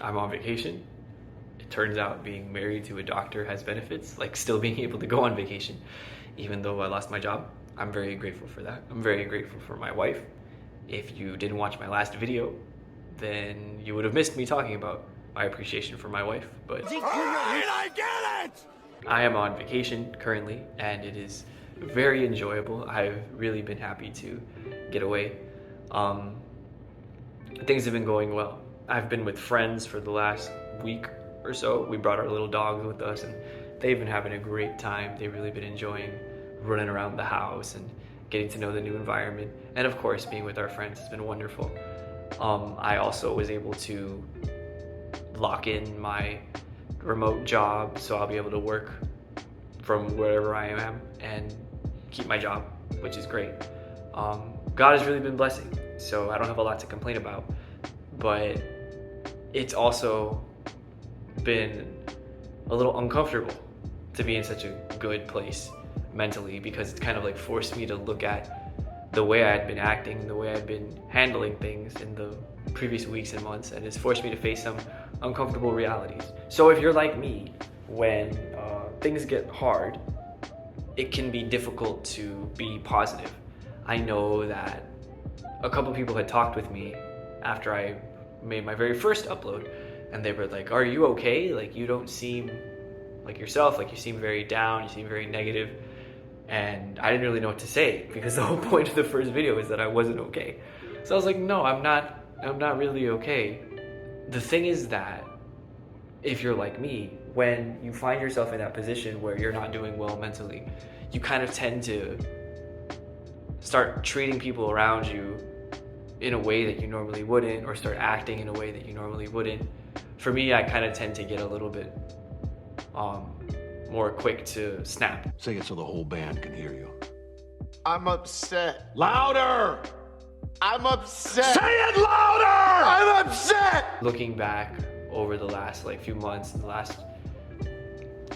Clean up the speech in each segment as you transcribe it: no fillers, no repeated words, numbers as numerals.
I'm on vacation. It turns out being married to a doctor has benefits, like still being able to go on vacation, even though I lost my job. I'm very grateful for that. I'm very grateful for my wife. If you didn't watch my last video, then you would have missed me talking about my appreciation for my wife. But I get it! I am on vacation currently, and it is very enjoyable. I've really been happy to get away. Things have been going well. I've been with friends for the last week or so. We brought our little dogs with us, and they've been having a great time. They've really been enjoying running around the house and getting to know the new environment. And of course, being with our friends has been wonderful. I also was able to lock in my remote job, so I'll be able to work from wherever I am and keep my job, which is great. God has really been blessing, so I don't have a lot to complain about, but it's also been a little uncomfortable to be in such a good place mentally, because it's kind of like forced me to look at the way I had been acting, the way I'd been handling things in the previous weeks and months, and it's forced me to face some uncomfortable realities. So if you're like me, when things get hard, it can be difficult to be positive. I know that a couple people had talked with me after I made my very first upload, and they were like, "Are you okay? Like, you don't seem like yourself, like you seem very down, you seem very negative." And I didn't really know what to say, because the whole point of the first video is that I wasn't okay. So I was like, no, I'm not really okay. The thing is that if you're like me, when you find yourself in that position where you're not doing well mentally, you kind of tend to start treating people around you in a way that you normally wouldn't, or start acting in a way that you normally wouldn't. For me, I kind of tend to get a little bit more quick to snap. Say it so the whole band can hear you. I'm upset. Louder! I'm upset. Say it louder! I'm upset. Looking back over the last few months, the last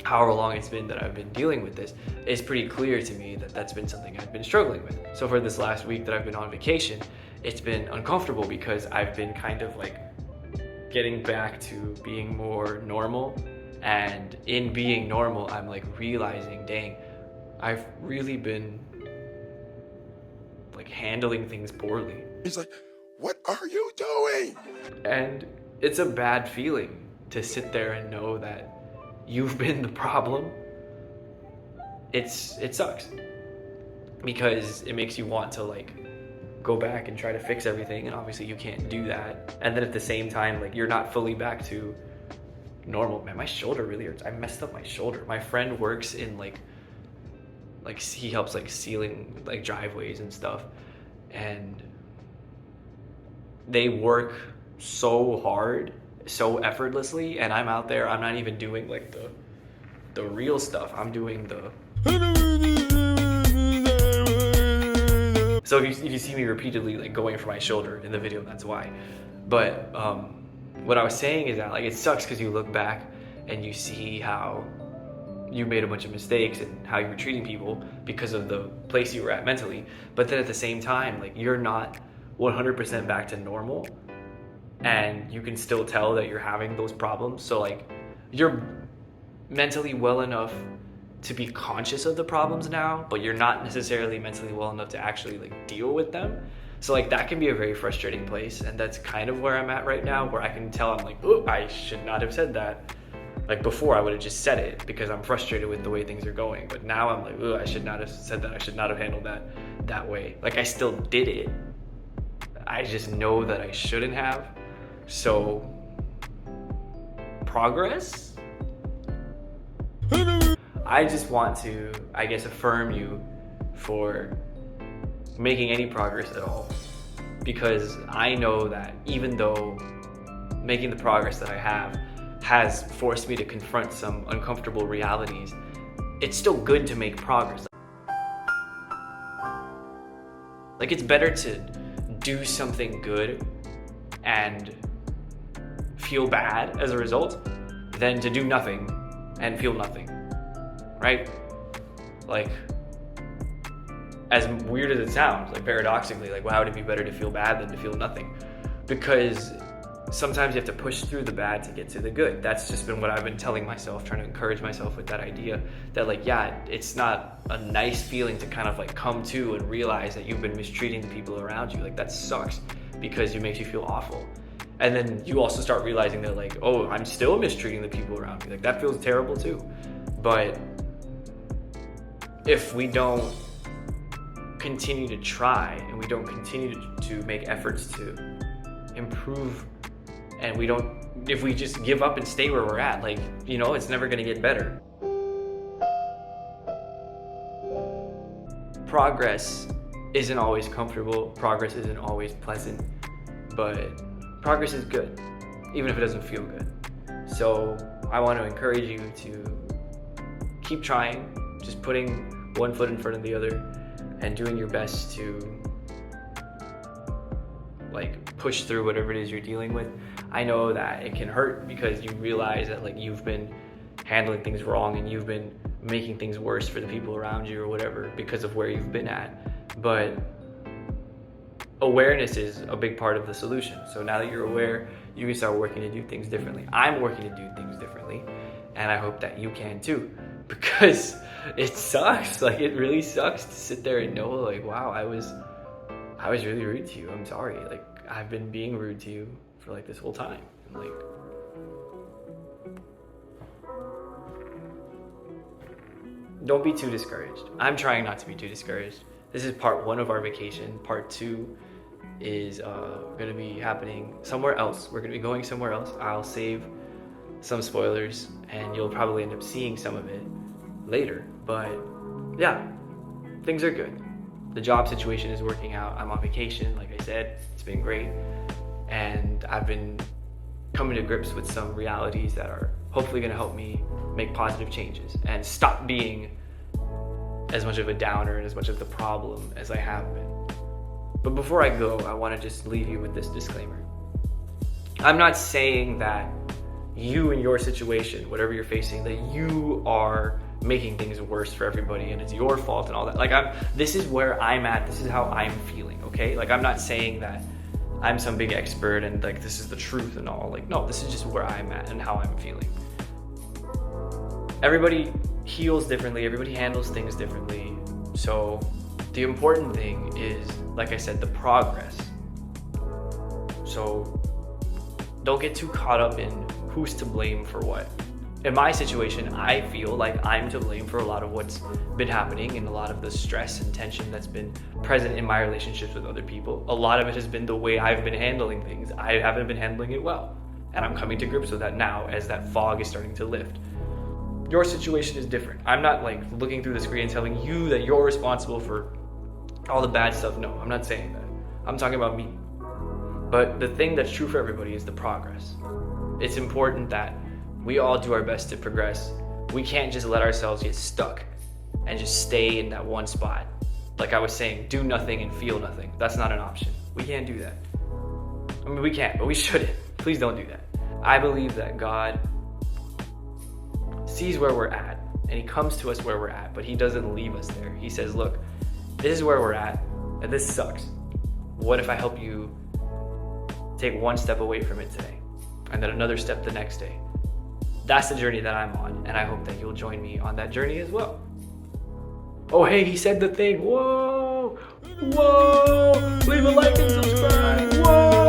however long it's been that I've been dealing with this, it's pretty clear to me that that's been something I've been struggling with. So for this last week that I've been on vacation, it's been uncomfortable because I've been kind of getting back to being more normal. And in being normal, I'm realizing, dang, I've really been handling things poorly. He's like, what are you doing? And it's a bad feeling to sit there and know that you've been the problem. It sucks, because it makes you want to go back and try to fix everything, and obviously you can't do that. And then at the same time, you're not fully back to normal. Man, my shoulder really hurts. I messed up my shoulder. My friend works in he helps sealing driveways and stuff, and they work so hard, so effortlessly, and I'm out there, I'm not even doing the real stuff. I'm doing the so if you see me repeatedly going for my shoulder in the video, that's why. But what I was saying is that it sucks, because you look back and you see how you made a bunch of mistakes and how you were treating people because of the place you were at mentally. But then at the same time, you're not 100% back to normal, and you can still tell that you're having those problems. So you're mentally well enough to be conscious of the problems now, but you're not necessarily mentally well enough to actually deal with them. So that can be a very frustrating place, and that's kind of where I'm at right now, where I can tell I'm oh, I should not have said that. Before, I would have just said it because I'm frustrated with the way things are going, but now I'm oh, I should not have said that. I should not have handled that way. I still did it, I just know that I shouldn't have. So progress? I just want to, I guess, affirm you for making any progress at all, because I know that even though making the progress that I have has forced me to confront some uncomfortable realities, it's still good to make progress. It's better to do something good and feel bad as a result than to do nothing and feel nothing, right? As weird as it sounds, paradoxically, why would it be better to feel bad than to feel nothing? Because sometimes you have to push through the bad to get to the good. That's just been what I've been telling myself, trying to encourage myself with that idea that like, yeah, it's not a nice feeling to kind of like come to and realize that you've been mistreating the people around you. Like that sucks because it makes you feel awful. And then you also start realizing that like, oh, I'm still mistreating the people around me. Like that feels terrible too. But if we don't continue to try and we don't continue to make efforts to improve, and if we just give up and stay where we're at, like, you know, it's never gonna get better. Progress isn't always comfortable, progress isn't always pleasant, but progress is good, even if it doesn't feel good. So I want to encourage you to keep trying, just putting one foot in front of the other and doing your best to like push through whatever it is you're dealing with. I know that it can hurt because you realize that like you've been handling things wrong and you've been making things worse for the people around you or whatever because of where you've been at. But awareness is a big part of the solution. So now that you're aware, you can start working to do things differently. I'm working to do things differently, and I hope that you can too, because it sucks. Like it really sucks to sit there and know like, wow, I was really rude to you. I'm sorry. Like I've been being rude to you for like this whole time. And like, don't be too discouraged. I'm trying not to be too discouraged. This is part 1 of our vacation. Part 2 is gonna be happening somewhere else. We're gonna be going somewhere else. I'll save some spoilers and you'll probably end up seeing some of it later. But yeah, things are good. The job situation is working out. I'm on vacation, like I said. It's been great. And I've been coming to grips with some realities that are hopefully gonna help me make positive changes and stop being as much of a downer and as much of the problem as I have been. But before I go, I wanna just leave you with this disclaimer. I'm not saying that you and your situation, whatever you're facing, that you are making things worse for everybody and it's your fault and all that. Like this is where I'm at, this is how I'm feeling, okay? Like I'm not saying that I'm some big expert and like this is the truth and all. Like no, this is just where I'm at and how I'm feeling. Everybody heals differently, everybody handles things differently. So the important thing is, like I said, the progress. So don't get too caught up in who's to blame for what. In my situation, I feel like I'm to blame for a lot of what's been happening and a lot of the stress and tension that's been present in my relationships with other people. A lot of it has been the way I've been handling things. I haven't been handling it well. And I'm coming to grips with that now as that fog is starting to lift. Your situation is different. I'm not like looking through the screen and telling you that you're responsible for all the bad stuff. No, I'm not saying that. I'm talking about me. But the thing that's true for everybody is the progress. It's important that we all do our best to progress. We can't just let ourselves get stuck and just stay in that one spot. Like I was saying, do nothing and feel nothing. That's not an option. We can't do that. I mean, we can't, but we shouldn't. Please don't do that. I believe that God sees where we're at and he comes to us where we're at, but he doesn't leave us there. He says, look, this is where we're at and this sucks. What if I help you take one step away from it today and then another step the next day? That's the journey that I'm on, and I hope that you'll join me on that journey as well. Oh, hey, he said the thing. Whoa, whoa, leave a like and subscribe. Whoa.